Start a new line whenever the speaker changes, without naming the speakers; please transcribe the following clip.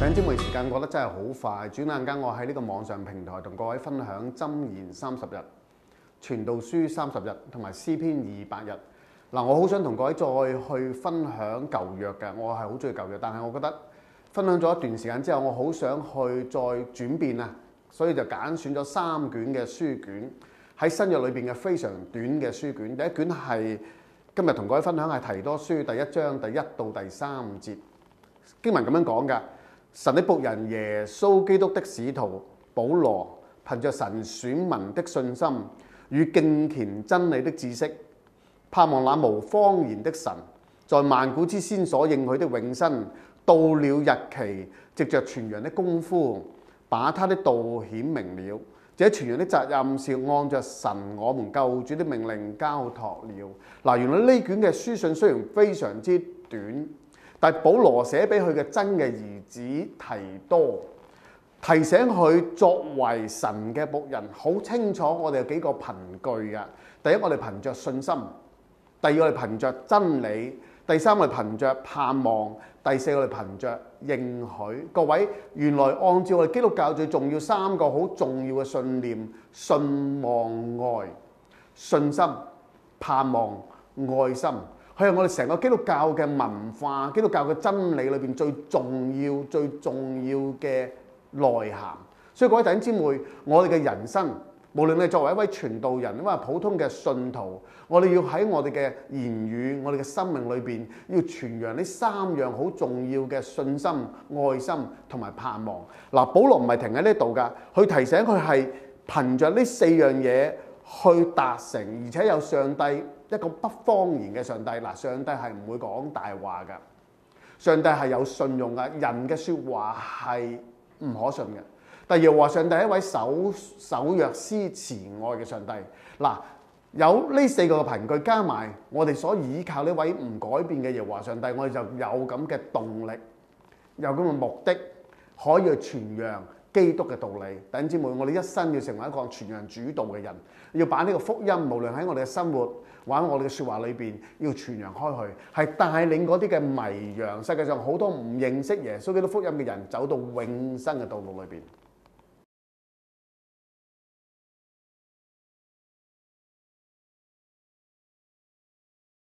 弟兄姊妹，時間過得真係好快，轉眼間我喺呢個網上平台同各位分享箴言30日、傳道書30日同埋詩篇200日。我好想同各位再去分享舊約嘅，我係好中意舊約，但係我覺得分享咗一段時間之後，我好想去再轉變啊，所以就揀選咗3卷嘅書卷喺新約裏邊嘅非常短嘅書卷。第一卷係今日同各位分享係提多書第1章第1到第3節，經文咁樣講㗎。神的僕人耶穌基督的使徒保羅，憑着神選民的信心與敬虔真理的知識，盼望那無謊言的神，在萬古之先所應許的永生，到了日期，藉着傳揚的功夫，把他的道顯明了。這傳揚的責任是按着神我們救主的命令交託了。原來呢卷嘅書信雖然非常之短，但保羅寫俾佢嘅真嘅兒子提多，提醒佢作為神嘅僕人，好清楚我哋有幾個憑據嘅。第一，我哋憑着信心；第二，我哋憑着真理；第三，我哋憑着盼望；第四，我哋憑着應許。各位，原來按照我哋基督教最重要3個好重要嘅信念：信望愛、信心、盼望、愛心。佢係我哋成個基督教嘅文化、基督教嘅真理裏邊最重要嘅內涵。所以各位弟兄姊妹，我哋嘅人生，無論你作為一位傳道人，因為普通嘅信徒，我哋要喺我哋嘅言語、我哋嘅生命裏邊，要傳揚呢3樣好重要嘅信心、愛心同埋盼望。保羅唔係停喺呢度㗎，佢提醒佢係憑着呢4樣嘢去達成，而且有上帝一個不謊言嘅上帝。上帝係唔會講大話㗎，上帝係有信用㗎，人嘅説話係唔可信嘅。但耶和華上帝係一位守約施慈愛嘅上帝。有呢4個嘅憑據加埋，我哋所依靠呢位唔改變嘅耶和華上帝，我哋就有咁嘅動力，有咁嘅目的，可以去傳揚基督嘅道理。弟兄姊妹，我哋一生要成為一個傳揚主道嘅人，要把呢個福音，無論喺我哋嘅生活或者我哋嘅説話裏邊，要傳揚開去，係帶領嗰啲嘅迷羊，世界上好多唔認識耶穌基督福音嘅人，走到永生嘅道路裏邊。